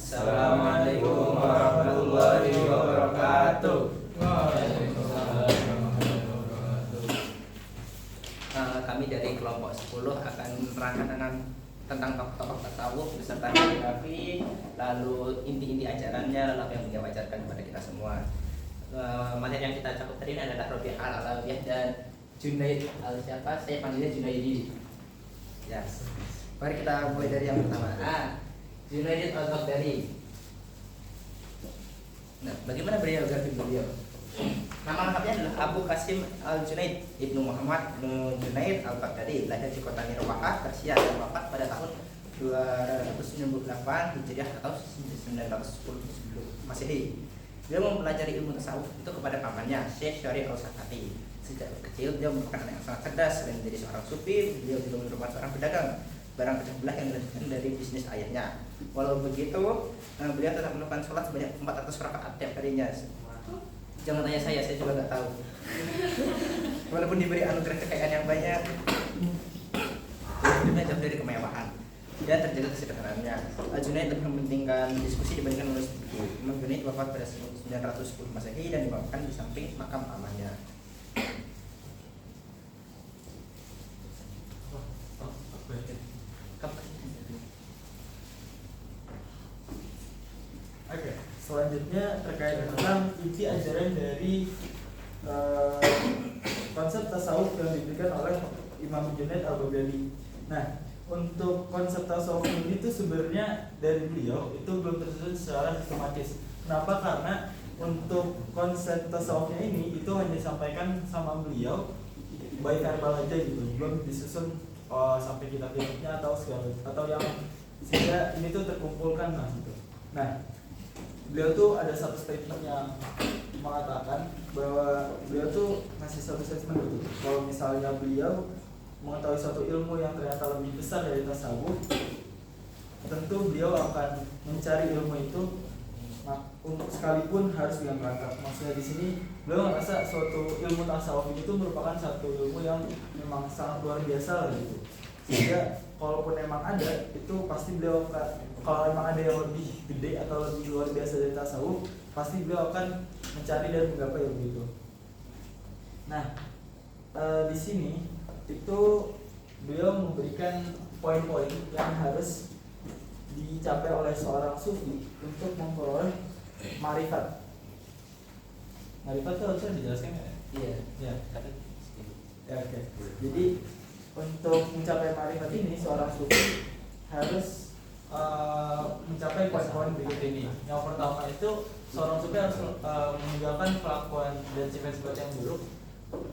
Assalamualaikum warahmatullahi wabarakatuh. Kami dari kelompok 10 akan menerangkan tentang tokoh-tokoh tasawuf beserta biografi, lalu inti-inti ajarannya, lalu apa yang beliau ajarkan kepada kita semua. Materi yang kita cakup tadi ini adalah Rabi'ah al-Alawiyah dan Junaid siapa? Saya panggilnya Junaidi. Ya. Mari kita mulai dari yang pertama. Junaid al-Baghdadi. Nah, bagaimana biografi beliau? Nama lengkapnya adalah Abu Qasim al-Junaid Ibnu Muhammad bin Junaid al-Baghdadi, lahir di kota Nirwaqah, Persia, dan wafat pada tahun 298 Hijriah atau 910 Masehi. Dia mempelajari ilmu tasawuf itu kepada pamannya, Syekh Syari al-Sakati. Sejak kecil dia merupakan anak yang sangat cerdas. Selain menjadi seorang sufi, beliau juga merupakan seorang pedagang barang pecah belah yang dilanjutkan dari bisnis ayahnya. Walau begitu, beliau tetap melakukan sholat sebanyak 400 rakaat tiap harinya. Jangan tanya saya juga nggak tahu. Walaupun diberi anugerah kekayaan yang banyak, hidupnya jauh dari kemewahan. Dia terjaga kesederhanaannya. Junaid lebih mementingkan diskusi dibandingkan menulis buku. Imam Junaid wafat pada 910 Masehi dan dimakamkan di samping makam pamannya. Oke, selanjutnya terkait tentang inti ajaran dari konsep tasawuf yang diberikan oleh Imam Junaid al-Baghdadi. Nah, untuk konsep tasawuf ini tuh sebenarnya dari beliau itu belum tersusun secara sistematis. Kenapa? Karena untuk konsep tasawufnya ini itu hanya disampaikan sama beliau baik verbal aja gitu, belum disusun sampai kitab-kitabnya atau segala atau yang sehingga ini tuh terkumpulkan lah gitu. Nah, beliau tuh ada satu statement yang mengatakan bahwa beliau tuh ngasih satu statement gitu. Kalau misalnya beliau mengetahui suatu ilmu yang ternyata lebih besar dari tasawuf, tentu beliau akan mencari ilmu itu untuk sekalipun harus dengan merangkap. Maksudnya di sini beliau merasa suatu ilmu tasawuf itu merupakan satu ilmu yang memang sangat luar biasa lah gitu. Sehingga kalaupun emang ada, itu pasti beliau akan, kalau emang ada yang lebih gede atau lebih luar biasa dari tasawuf, pasti beliau akan mencari dan menggapai begitu. Nah, di sini itu beliau memberikan poin-poin yang harus dicapai oleh seorang sufi untuk memperoleh marifat. Marifat itu harusnya dijelaskan nggak? Iya. Ya. Ya, oke. Jadi untuk mencapai marifat ini seorang sufi harus mencapai poin-poin berikut ini. Yang pertama itu seorang sufi harus meninggalkan kelakuan dan sifat-sifat yang buruk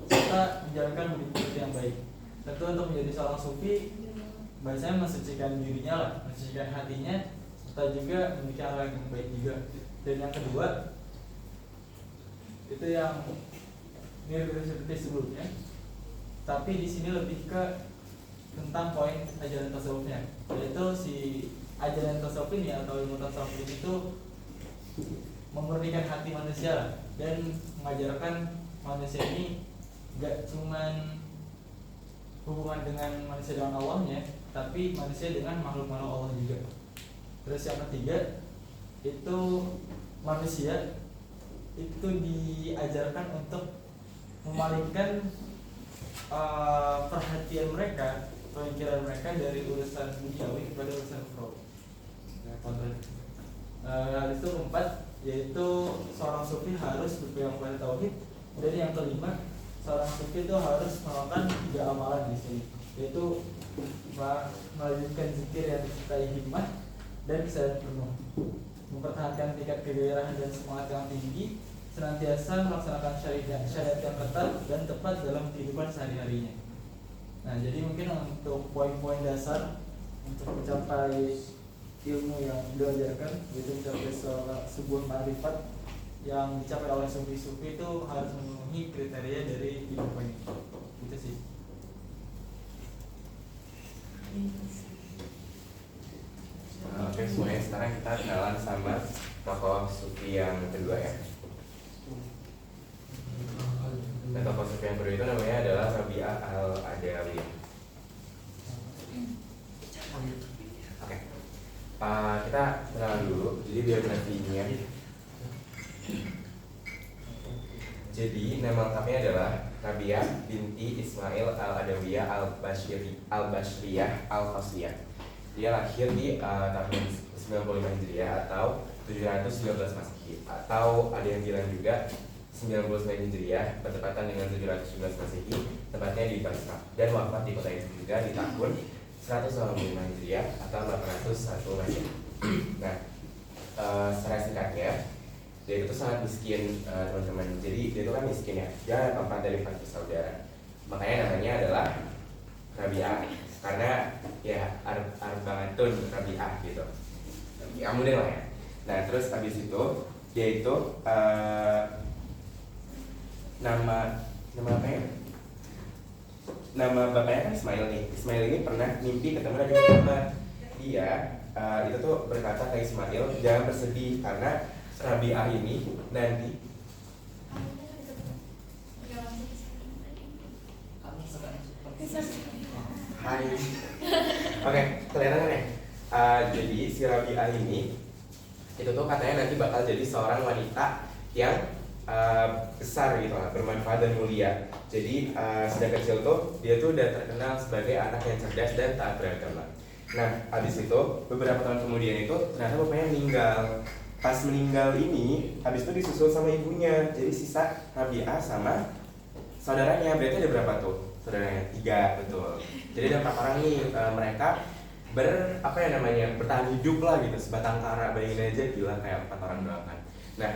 serta menjalankan hidup yang baik. Tentu untuk menjadi seorang sufi bahasanya mensucikan dirinya lah, mensucikan hatinya, serta juga memiliki akhlak yang baik juga. Dan yang kedua itu yang mirip seperti sebelumnya, tapi di sini lebih ke tentang poin ajaran tasawufnya, yaitu si ajaran tasawuf ini atau ilmu tasawuf ini tuh memurnikan hati manusia lah, dan mengajarkan manusia ini gak cuman hubungan dengan manusia dengan Allahnya, tapi manusia dengan makhluk-makhluk Allah juga. Terus yang ketiga itu manusia itu diajarkan untuk memalingkan perhatian mereka, pemikiran mereka dari urusan duniawi kepada urusan ukhrawi. Itu keempat, yaitu seorang sufi harus berpegang pada tauhid. Dan yang kelima, seorang sufi itu harus melakukan 3 amalan di sini, yaitu melanjutkan zikir yang disertai hikmah dan kesadaran penuh, mempertahankan tingkat kegairahan dan semangat yang tinggi, senantiasa melaksanakan syariat yang ketat dan tepat dalam kehidupan sehari-harinya. Nah, jadi mungkin untuk poin-poin dasar untuk mencapai ilmu yang diajarkan, yaitu mencapai sebuah marifat yang dicapai oleh sufi-sufi itu harus memenuhi kriteria dari 5 poin ini. Gitu sih. Oke, semuanya sekarang kita kenalan sama tokoh sufi yang kedua ya. Nah, tokoh sufi yang kedua itu namanya adalah Rabi'ah al-Adawiyah. Oke. Kita kenalan dulu, jadi biografinya. Jadi nama lengkapnya adalah Rabiah binti Ismail al-Adawiyah al-Bashriyah al-Qasiyah. Dia lahir di tahun 95 Hijriah atau 719 Masehi, atau ada yang bilang juga 99 Hijriah bertepatan dengan 719 Masehi, tepatnya di Basra, dan wafat di kota itu juga di tahun 185 Hijriah atau 801 Masehi. Nah, secara singkatnya, dia itu sangat miskin, teman-teman. Jadi dia itu kan miskin ya, dia keempat dari 4 bersaudara. Makanya namanya adalah Rabi'ah, karena ya Arbaatun Rabi'ah gitu. Ya mudah lah ya. Nah terus habis itu dia itu nama apa ya? Nama bapaknya kan Ismail nih. Ismail ini pernah mimpi ketemu Nabi Muhammad. Dia itu tuh berkata ke Ismail, jangan bersedih karena Rabi'ah ini nanti Hai. Oke, kelihatan kan ya? Jadi si Rabi'ah ini itu tuh katanya nanti bakal jadi seorang wanita yang besar gitu lah, bermanfaat dan mulia. Jadi sejak kecil tuh dia tuh udah terkenal sebagai anak yang cerdas dan taat beragama. Nah, habis itu beberapa tahun kemudian itu ternyata bapaknya meninggal. Pas meninggal ini, habis itu disusul sama ibunya. Jadi sisa Rabi'ah sama saudaranya. Berarti ada berapa tuh saudaranya? 3, betul. Jadi ada 4 orang nih, mereka bertahan hidup lah gitu, sebatang kara. Bayangin aja, gila, kayak 4 orang doang kan. Nah,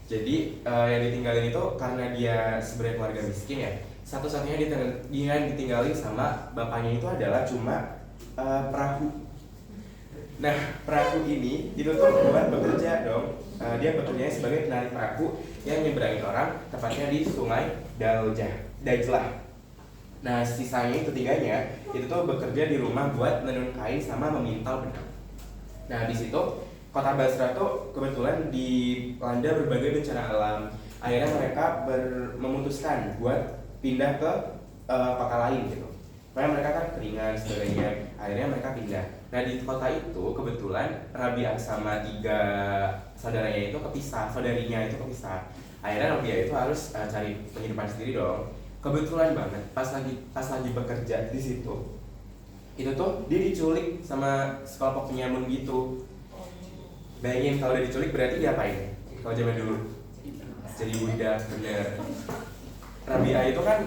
jadi yang ditinggalin itu karena dia sebenarnya keluarga miskin ya, satu-satunya dia ditinggalin sama bapaknya itu adalah cuma perahu. Nah, perahu ini itu tuh buat bekerja dong. Dia bekerjanya sebagai penarik perahu yang nyeberangin orang, tepatnya di sungai Dajlah. Nah, sisanya itu 3-nya itu tuh bekerja di rumah buat menenun kain sama memintal benang. Nah, di situ kota Basra tuh kebetulan dilanda berbagai bencana alam. Akhirnya mereka memutuskan buat pindah ke kota lain gitu. Karena mereka kan keringan sebagainya. Akhirnya mereka pindah. Nah, di kota itu kebetulan Rabi'ah sama 3 saudaranya itu kepisah, saudarinya itu kepisah. Akhirnya Rabi'ah itu harus cari penghidupan sendiri dong. Kebetulan banget pas lagi bekerja di situ, itu tuh dia diculik sama sekelompok penyamun gitu. Bayangin kalau udah diculik berarti diapain? Kalau zaman dulu jadi budak, bener. Rabi'ah itu kan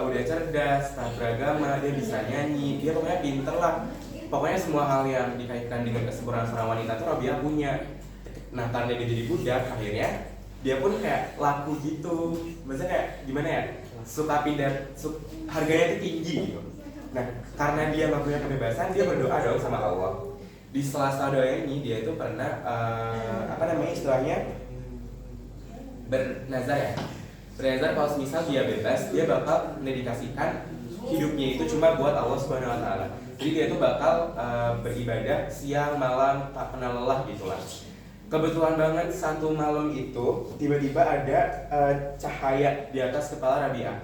udah cerdas, taat beragama, dia bisa nyanyi, dia pokoknya pinter lah. Pokoknya semua hal yang dikaitkan dengan kesempurnaan seorang wanita tuh Rabi'ah punya. Nah, karena dia jadi budak, akhirnya dia pun kayak laku gitu. Maksudnya kayak gimana ya? Suka pindah, harganya itu tinggi gitu. Nah, karena dia nggak punya kebebasan, dia berdoa dong sama Allah. Di sela-sela doa ini dia itu pernah istilahnya bernazar ya. Bernazar kalau misal dia bebas, dia bakal mendedikasikan hidupnya itu cuma buat Allah Subhanahu wa taala. Jadi dia itu bakal beribadah siang malam tak pernah lelah gitulah. Kebetulan banget satu malam itu tiba-tiba ada cahaya di atas kepala Rabi'ah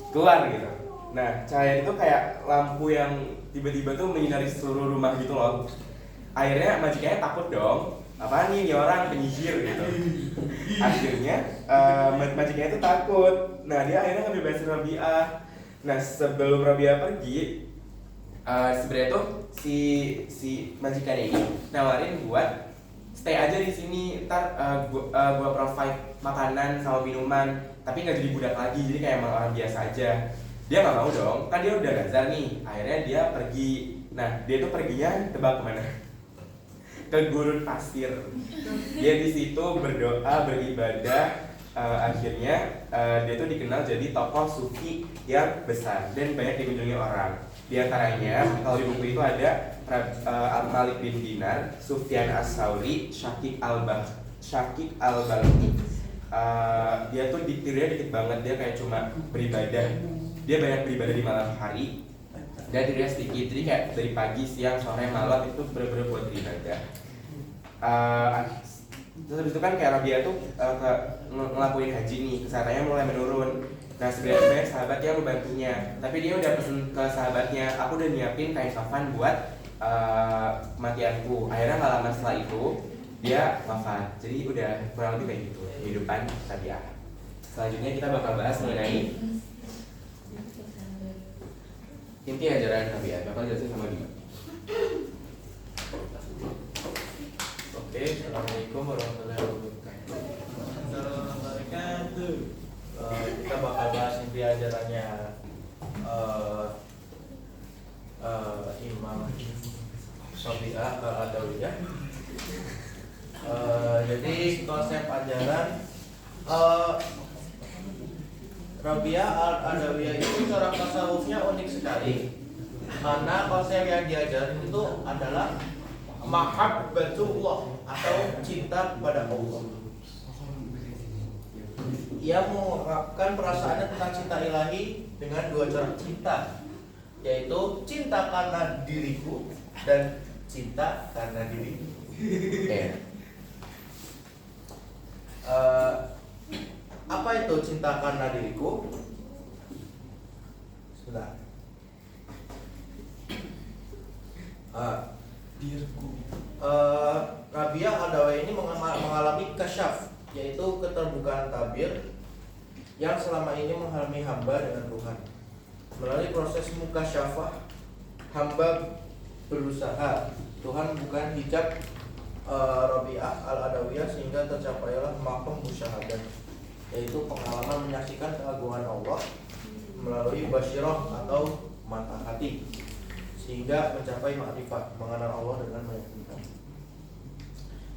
keluar gitu. Nah, cahaya itu kayak lampu yang tiba-tiba tuh menyinari seluruh rumah gitu loh. Akhirnya majikannya takut dong, apaan nih orang penyihir gitu. Akhirnya majikannya itu takut. Nah, dia akhirnya ngebebasin Rabi'ah. Nah, sebelum Rabi'ah pergi, sebenarnya tuh si majikannya ini nawarin buat stay aja di sini, ntar gua provide makanan sama minuman, tapi nggak jadi budak lagi, jadi kayak emang orang biasa aja. Dia nggak mau dong, kan dia udah nazar nih. Akhirnya dia pergi. Nah, dia tuh perginya tebak kemana? Ke gurun pasir. Dia di situ berdoa, beribadah. Akhirnya dia tuh dikenal jadi tokoh sufi yang besar dan banyak dikunjungi orang. Di antaranya kalau di buku itu ada Al-Malik bin Dinar, Sufyan As-Sauri, Syakik Al-Balqi. Dia tuh diktirnya dikit banget, dia kayak cuma beribadah. Dia banyak beribadah di malam hari dan tidurnya sedikit, jadi kayak dari pagi, siang, sore, malam itu bener-bener buat beribadah. Terus habis itu kan kayak Rabi'ah tuh ngelakuin haji nih, kesehatannya mulai menurun. Nah, sebenarnya banyak sahabat yang membantunya, tapi dia udah pesen ke sahabatnya, aku udah nyiapin kain kafan buat kematianku. Akhirnya nggak lama setelah itu dia wafat. Jadi udah kurang lebih kayak gitu kehidupan Rabi'ah. Selanjutnya kita bakal bahas mengenai inti ajaran Rabi'ah. Bakal jelasin sama Bima. Oke, assalamualaikum warahmatullahi wabarakatuh. Kita bakal bahas inti ajarannya Imam Rabi'ah Al-Adawiyah. Jadi konsep ajaran Rabi'ah Al-Adawiyah itu cara tasawufnya unik sekali, karena konsep yang diajarin itu adalah mahabbatullah atau cinta kepada Allah. Ia mengungkapkan perasaannya tentang cinta ilahi dengan dua cara cinta, yaitu cinta karena diriku dan cinta karena dirimu. Apa itu cinta karena diriku? Sebentar. Rabi'ah Al-Adawiyah ini mengalami kasyaf, yaitu keterbukaan tabir yang selama ini menghalangi hamba dengan Tuhan. Melalui proses mukasyafah, hamba berusaha Tuhan bukan hijab Rabi'ah Al-Adawiyah sehingga tercapailah maqam musyahadah, yaitu pengalaman menyaksikan keagungan Allah melalui basyirah atau mata hati, sehingga mencapai makrifat, mengenal Allah dengan meyakinkan.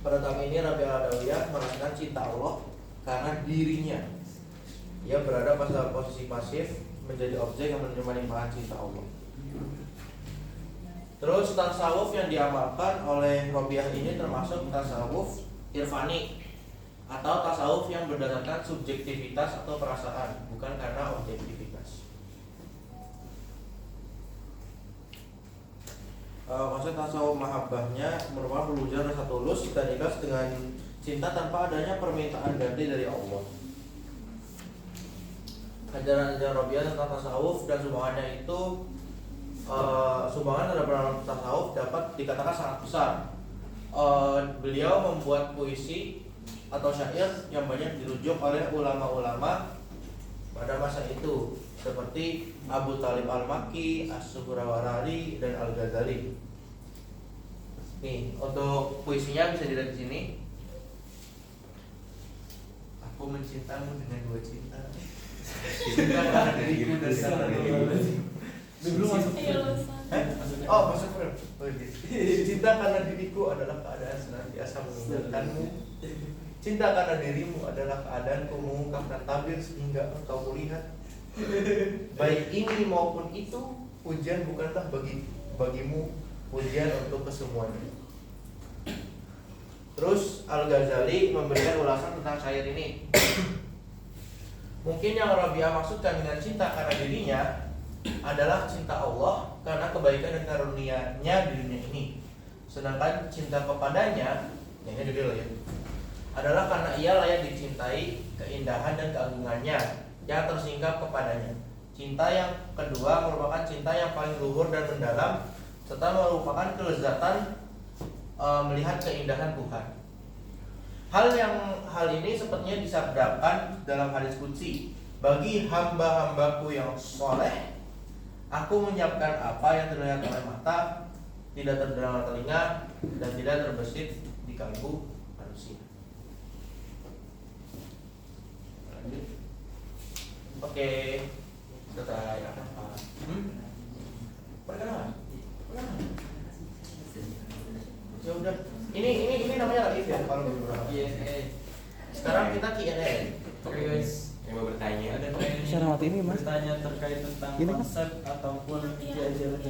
Pada tahap ini Rabi'ah Al-Adawiyah merasakan cinta Allah karena dirinya. Ia berada pada posisi pasif, menjadi objek yang menerima limpahan cinta Allah. Terus tasawuf yang diamalkan oleh Rabi'ah ini termasuk tasawuf irfani atau tasawuf yang berdasarkan subjektivitas atau perasaan, bukan karena objektivitas. Konsep tasawuf mahabbahnya merupakan perwujudan rasa tulus dan ikhlas dengan cinta tanpa adanya permintaan ganti dari Allah. Ajaran-ajaran Rabi'ah tentang tasawuf dan sumbangannya itu sumbangan terhadap tasawuf dapat dikatakan sangat besar. Beliau membuat puisi atau syair yang banyak dirujuk oleh ulama-ulama pada masa itu, seperti Abu Talib Al-Makki, As-Suhrawardi, dan Al-Ghazali. Nih, untuk puisinya bisa dilihat di sini. Aku mencintamu dengan dua cinta. Cinta karena diriku dan karena dirimu. Belum masuk. Oh, masuk film. Cinta karena diriku adalah keadaan senantiasa mengingatkanmu. Cinta karena dirimu adalah keadaanku mengungkapkan tabir sehingga engkau melihat. Baik ini maupun itu, pujian bukanlah bagimu, pujian untuk kesemuanya. Terus Al-Ghazali memberikan ulasan tentang syair ini. Mungkin yang Rabi'ah maksudkan dengan cinta karena dirinya adalah cinta Allah karena kebaikan dan karunia-Nya di dunia ini. Sedangkan cinta kepadanya, ini detail ya, adalah karena ia layak dicintai, keindahan dan keagungannya yang tersingkap kepadanya. Cinta yang kedua merupakan cinta yang paling luhur dan mendalam, serta merupakan kelezatan melihat keindahan Tuhan. Hal ini sepertinya disabdakan dalam hadis qudsi, bagi hamba-hambaku yang soleh, aku menyiapkan apa yang terlihat oleh mata, tidak terdengar telinga, dan tidak terbesit di kalbu manusia. Lanjut. Oke, selesai apa? Perkenalan. Ya udah. Ini namanya live ya kalau beberapa. Sekarang kita Q&A. Oke guys, yang mau bertanya Ada bertanya terkait tentang konsep ataupun inti ajaran